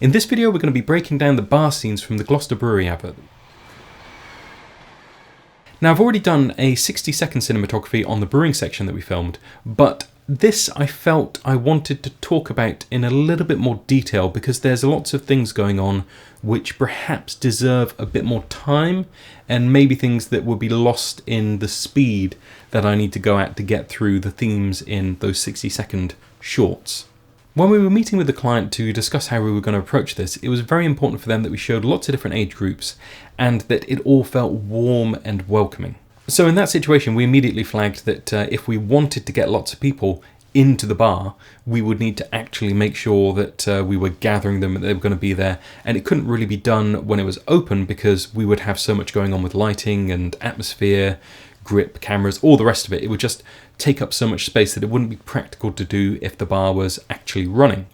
In this video we're going to be breaking down the bar scenes from the Gloucester Brewery advert. Now I've already done a 60-second cinematography on the brewing section that we filmed, but this I felt I wanted to talk about in a little bit more detail because there's lots of things going on which perhaps deserve a bit more time and maybe things that will be lost in the speed that I need to go at to get through the themes in those 60-second shorts. When we were meeting with the client to discuss how we were going to approach this, it was very important for them that we showed lots of different age groups and that it all felt warm and welcoming. So in that situation, we immediately flagged that if we wanted to get lots of people into the bar, we would need to actually make sure that we were gathering them, that they were going to be there, and it couldn't really be done when it was open because we would have so much going on with lighting and atmosphere, grip, cameras, all the rest of it. It would just take up so much space that it wouldn't be practical to do if the bar was actually running.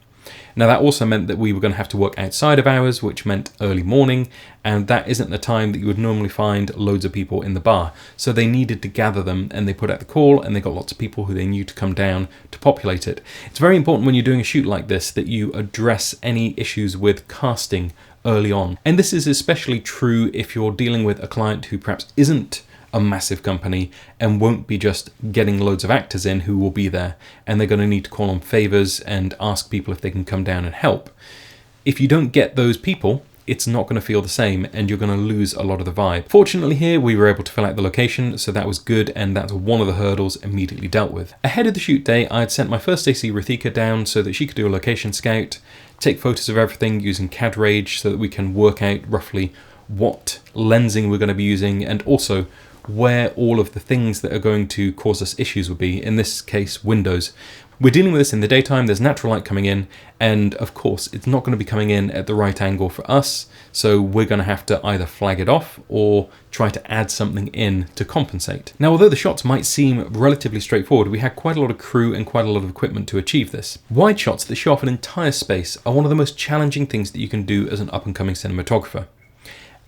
Now that also meant that we were going to have to work outside of hours, which meant early morning, and that isn't the time that you would normally find loads of people in the bar. So they needed to gather them, and they put out the call, and they got lots of people who they knew to come down to populate it. It's very important when you're doing a shoot like this that you address any issues with casting early on. And this is especially true if you're dealing with a client who perhaps isn't a massive company and won't be just getting loads of actors in who will be there, and they're going to need to call on favors and ask people if they can come down and help. If you don't get those people, it's not going to feel the same and you're going to lose a lot of the vibe. Fortunately here we were able to fill out the location, so that was good, and that's one of the hurdles immediately dealt with. Ahead of the shoot day I had sent my first AC Rathika down so that she could do a location scout, take photos of everything using CAD Rage so that we can work out roughly what lensing we're going to be using and also where all of the things that are going to cause us issues will be, in this case windows. We're dealing with this in the daytime, there's natural light coming in, and of course it's not going to be coming in at the right angle for us, so we're going to have to either flag it off or try to add something in to compensate. Now although the shots might seem relatively straightforward, we had quite a lot of crew and quite a lot of equipment to achieve this. Wide shots that show off an entire space are one of the most challenging things that you can do as an up-and-coming cinematographer.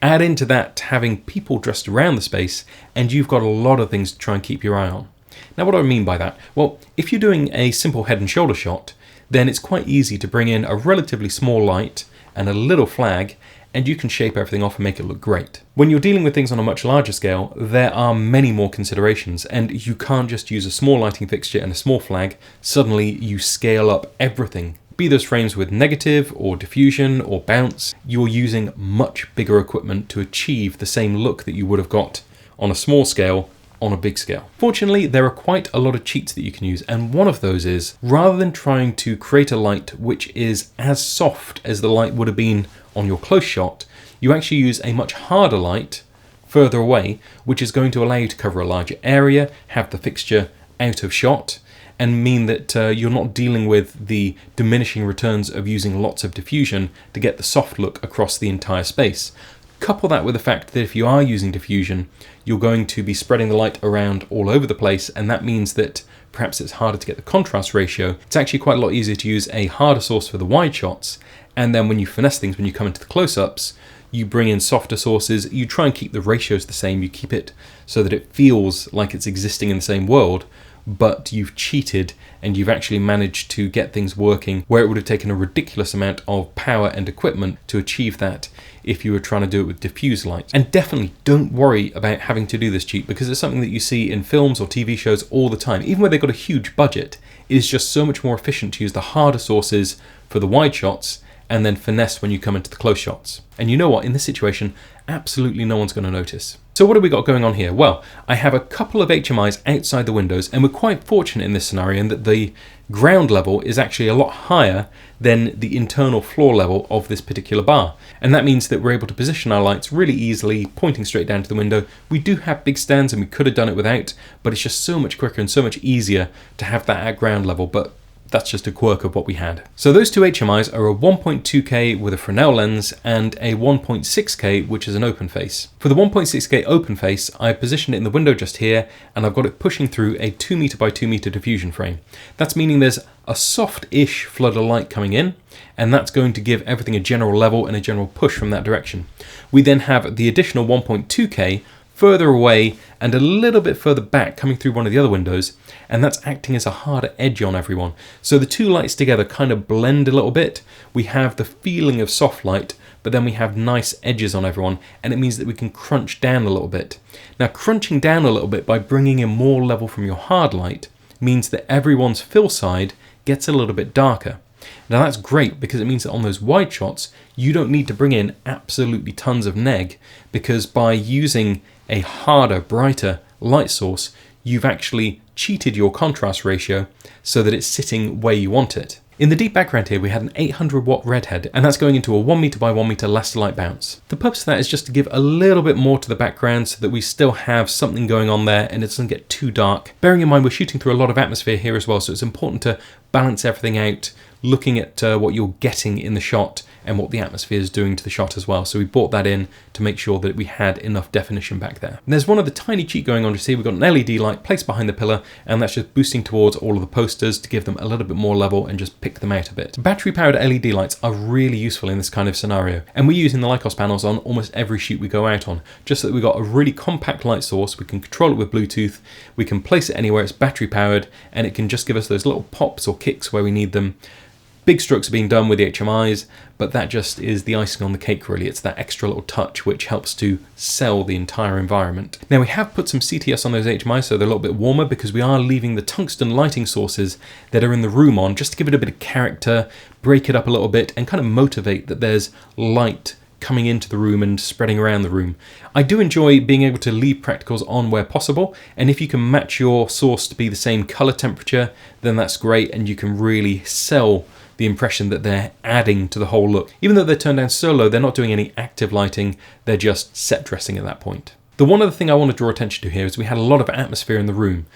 Add into that having people dressed around the space, and you've got a lot of things to try and keep your eye on. Now what do I mean by that? Well, if you're doing a simple head and shoulder shot, then it's quite easy to bring in a relatively small light and a little flag, and you can shape everything off and make it look great. When you're dealing with things on a much larger scale, there are many more considerations, and you can't just use a small lighting fixture and a small flag. Suddenly you scale up everything. Be those frames with negative or diffusion or bounce, you're using much bigger equipment to achieve the same look that you would have got on a small scale on a big scale. Fortunately, there are quite a lot of cheats that you can use, and one of those is, rather than trying to create a light which is as soft as the light would have been on your close shot, you actually use a much harder light further away, which is going to allow you to cover a larger area, have the fixture out of shot, and mean that you're not dealing with the diminishing returns of using lots of diffusion to get the soft look across the entire space. Couple that with the fact that if you are using diffusion, you're going to be spreading the light around all over the place, and that means that perhaps it's harder to get the contrast ratio. It's actually quite a lot easier to use a harder source for the wide shots, and then when you finesse things, when you come into the close-ups, you bring in softer sources, you try and keep the ratios the same, you keep it so that it feels like it's existing in the same world, but you've cheated and you've actually managed to get things working where it would have taken a ridiculous amount of power and equipment to achieve that if you were trying to do it with diffuse lights. And definitely don't worry about having to do this cheat, because it's something that you see in films or TV shows all the time. Even where they've got a huge budget, it is just so much more efficient to use the harder sources for the wide shots and then finesse when you come into the close shots. And you know what, in this situation, absolutely no one's going to notice. So what have we got going on here? Well, I have a couple of HMIs outside the windows, and we're quite fortunate in this scenario in that the ground level is actually a lot higher than the internal floor level of this particular bar. And that means that we're able to position our lights really easily, pointing straight down to the window. We do have big stands and we could have done it without, but it's just so much quicker and so much easier to have that at ground level, but that's just a quirk of what we had. So those two HMIs are a 1.2K with a Fresnel lens and a 1.6K which is an open face. For the 1.6K open face, I've positioned it in the window just here, and I've got it pushing through a 2 by 2 meter diffusion frame. That's meaning there's a soft-ish flood of light coming in, and that's going to give everything a general level and a general push from that direction. We then have the additional 1.2K further away and a little bit further back coming through one of the other windows, and that's acting as a harder edge on everyone. So the two lights together kind of blend a little bit. We have the feeling of soft light, but then we have nice edges on everyone, and it means that we can crunch down a little bit. Now, crunching down a little bit by bringing in more level from your hard light means that everyone's fill side gets a little bit darker. Now that's great because it means that on those wide shots, you don't need to bring in absolutely tons of neg, because by using a harder, brighter light source, you've actually cheated your contrast ratio so that it's sitting where you want it. In the deep background here, we had an 800 watt redhead, and that's going into a 1 meter by 1 meter Lastolite bounce. The purpose of that is just to give a little bit more to the background so that we still have something going on there and it doesn't get too dark. Bearing in mind, we're shooting through a lot of atmosphere here as well, so it's important to balance everything out, looking at what you're getting in the shot and what the atmosphere is doing to the shot as well. So we brought that in to make sure that we had enough definition back there. And there's one other tiny cheat going on just here. We've got an LED light placed behind the pillar, and that's just boosting towards all of the posters to give them a little bit more level and just pick them out a bit. Battery powered LED lights are really useful in this kind of scenario, and we're using the Lykos panels on almost every shoot we go out on, just so that we've got a really compact light source. We can control it with Bluetooth, we can place it anywhere, it's battery powered, and it can just give us those little pops or kicks where we need them. Big strokes are being done with the HMIs, but that just is the icing on the cake really. It's that extra little touch which helps to sell the entire environment. Now we have put some CTS on those HMIs so they're a little bit warmer, because we are leaving the tungsten lighting sources that are in the room on, just to give it a bit of character, break it up a little bit, and kind of motivate that there's light coming into the room and spreading around the room. I do enjoy being able to leave practicals on where possible, and if you can match your source to be the same color temperature, then that's great, and you can really sell the impression that they're adding to the whole look. Even though they're turned down so low, they're not doing any active lighting, they're just set dressing at that point. The one other thing I want to draw attention to here is we had a lot of atmosphere in the room.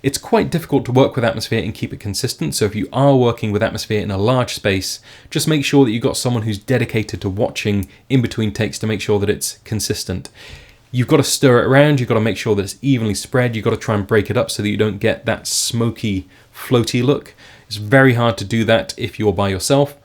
It's quite difficult to work with atmosphere and keep it consistent, so if you are working with atmosphere in a large space, just make sure that you've got someone who's dedicated to watching in between takes to make sure that it's consistent. You've got to stir it around, you've got to make sure that it's evenly spread, you've got to try and break it up so that you don't get that smoky, floaty look. It's very hard to do that if you're by yourself.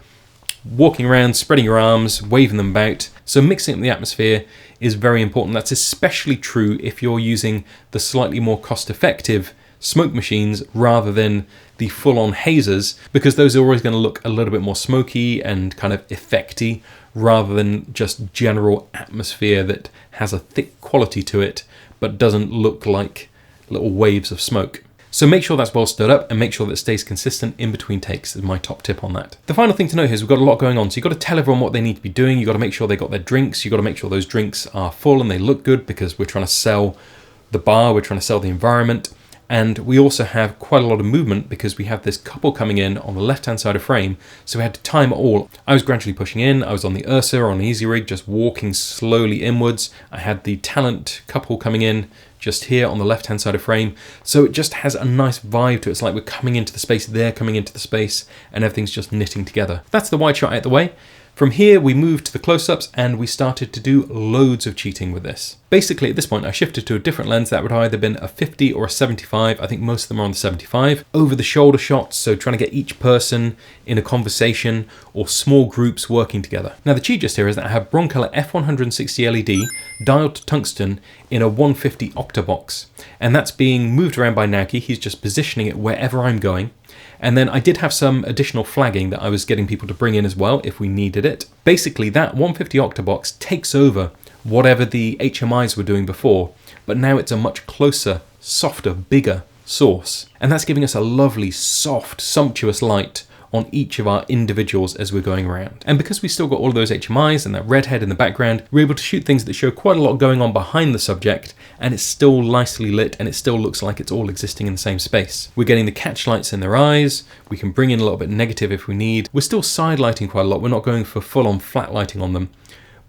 Walking around, spreading your arms, waving them about. So mixing up the atmosphere is very important. That's especially true if you're using the slightly more cost-effective smoke machines rather than the full-on hazers, because those are always going to look a little bit more smoky and kind of effecty rather than just general atmosphere that has a thick quality to it but doesn't look like little waves of smoke. So make sure that's well stirred up and make sure that it stays consistent in between takes is my top tip on that. The final thing to note here is we've got a lot going on. So you've got to tell everyone what they need to be doing. You've got to make sure they got their drinks. You've got to make sure those drinks are full and they look good, because we're trying to sell the bar, we're trying to sell the environment. And we also have quite a lot of movement because we have this couple coming in on the left-hand side of frame, so we had to time it all. I was gradually pushing in, I was on the URSA or on the Easy Rig, just walking slowly inwards. I had the talent couple coming in just here on the left-hand side of frame, so it just has a nice vibe to it. It's like we're coming into the space, they're coming into the space, and everything's just knitting together. That's the wide shot out the way. From here, we moved to the close-ups and we started to do loads of cheating with this. Basically, at this point, I shifted to a different lens that would either been a 50 or a 75. I think most of them are on the 75. Over the shoulder shots, so trying to get each person in a conversation or small groups working together. Now, the cheat just here is that I have Broncolor F160 LED dialed to tungsten in a 150 OCTOBOX. And that's being moved around by Naoki. He's just positioning it wherever I'm going. And then I did have some additional flagging that I was getting people to bring in as well if we needed it. Basically, that 150 OCTOBOX takes over whatever the HMIs were doing before, but now it's a much closer, softer, bigger source. And that's giving us a lovely, soft, sumptuous light on each of our individuals as we're going around. And because we still got all of those HMIs and that redhead in the background, we're able to shoot things that show quite a lot going on behind the subject, and it's still nicely lit and it still looks like it's all existing in the same space. We're getting the catch lights in their eyes, we can bring in a little bit negative if we need. We're still side lighting quite a lot, we're not going for full-on flat lighting on them,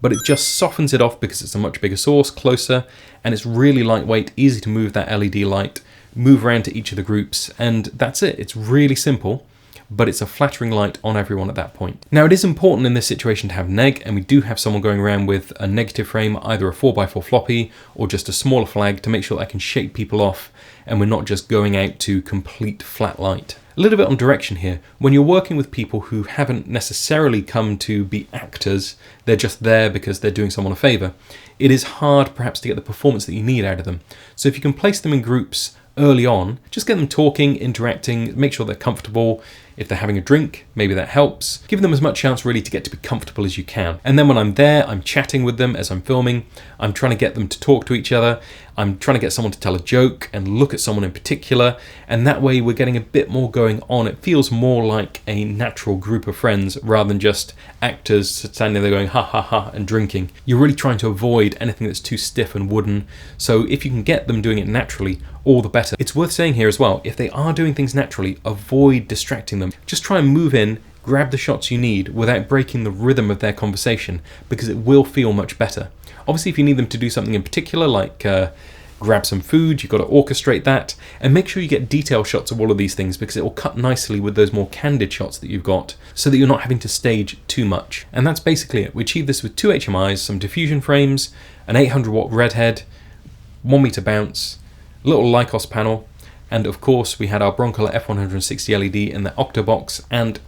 but it just softens it off because it's a much bigger source, closer, and it's really lightweight, easy to move that LED light, move around to each of the groups, and that's it. It's really simple. but it's a flattering light on everyone at that point. Now, it is important in this situation to have neg, and we do have someone going around with a negative frame, either a 4x4 floppy or just a smaller flag, to make sure that I can shake people off and we're not just going out to complete flat light. A little bit on direction here. When you're working with people who haven't necessarily come to be actors, they're just there because they're doing someone a favour, it is hard perhaps to get the performance that you need out of them. So if you can place them in groups early on, just get them talking, interacting, make sure they're comfortable. If they're having a drink, maybe that helps. Give them as much chance really to get to be comfortable as you can. And then when I'm there, I'm chatting with them as I'm filming. I'm trying to get them to talk to each other. I'm trying to get someone to tell a joke and look at someone in particular. And that way we're getting a bit more going on. It feels more like a natural group of friends rather than just actors standing there going ha ha ha and drinking. You're really trying to avoid anything that's too stiff and wooden. So if you can get them doing it naturally, all the better. It's worth saying here as well, if they are doing things naturally, avoid distracting them. Just try and move in, grab the shots you need without breaking the rhythm of their conversation, because it will feel much better. Obviously, if you need them to do something in particular, like grab some food, you've got to orchestrate that, and make sure you get detail shots of all of these things, because it will cut nicely with those more candid shots that you've got, so that you're not having to stage too much. And that's basically it. We achieved this with 2 HMIs, some diffusion frames, an 800 watt redhead, 1 meter bounce, a little Lykos panel, and of course we had our Broncolor F160 LED in the OCTOBOX, and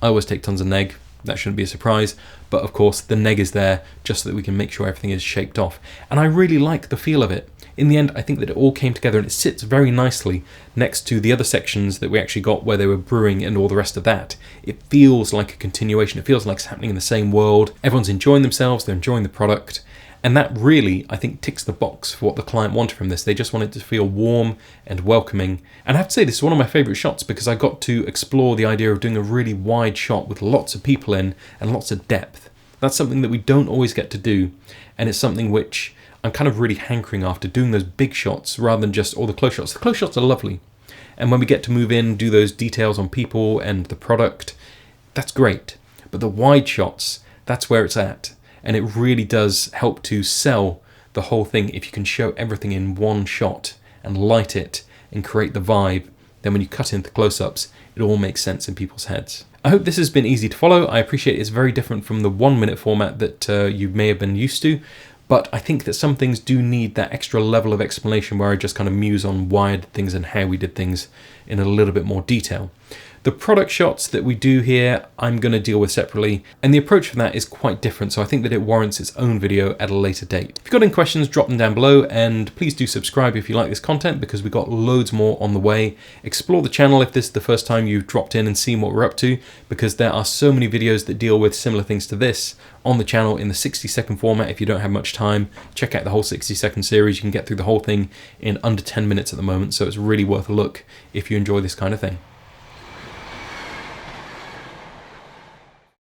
I always take tons of neg, that shouldn't be a surprise, but of course the neg is there just so that we can make sure everything is shaped off. And I really like the feel of it. In the end, I think that it all came together and it sits very nicely next to the other sections that we actually got where they were brewing and all the rest of that. It feels like a continuation, it feels like it's happening in the same world. Everyone's enjoying themselves, they're enjoying the product. And that really, I think, ticks the box for what the client wanted from this. They just wanted to feel warm and welcoming. And I have to say, this is one of my favourite shots because I got to explore the idea of doing a really wide shot with lots of people in and lots of depth. That's something that we don't always get to do. And it's something which I'm kind of really hankering after, doing those big shots rather than just all the close shots. The close shots are lovely. And when we get to move in, do those details on people and the product, that's great. But the wide shots, that's where it's at. And it really does help to sell the whole thing if you can show everything in one shot and light it and create the vibe. Then when you cut into close-ups, it all makes sense in people's heads. I hope this has been easy to follow. I appreciate it's very different from the 1 minute format that you may have been used to, but I think that some things do need that extra level of explanation where I just kind of muse on why I did things and how we did things in a little bit more detail. The product shots that we do here, I'm going to deal with separately, and the approach for that is quite different, so I think that it warrants its own video at a later date. If you've got any questions, drop them down below, and please do subscribe if you like this content, because we've got loads more on the way. Explore the channel if this is the first time you've dropped in and seen what we're up to, because there are so many videos that deal with similar things to this on the channel in the 60-second format. If you don't have much time, check out the whole 60-second series. You can get through the whole thing in under 10 minutes at the moment, so it's really worth a look if you enjoy this kind of thing.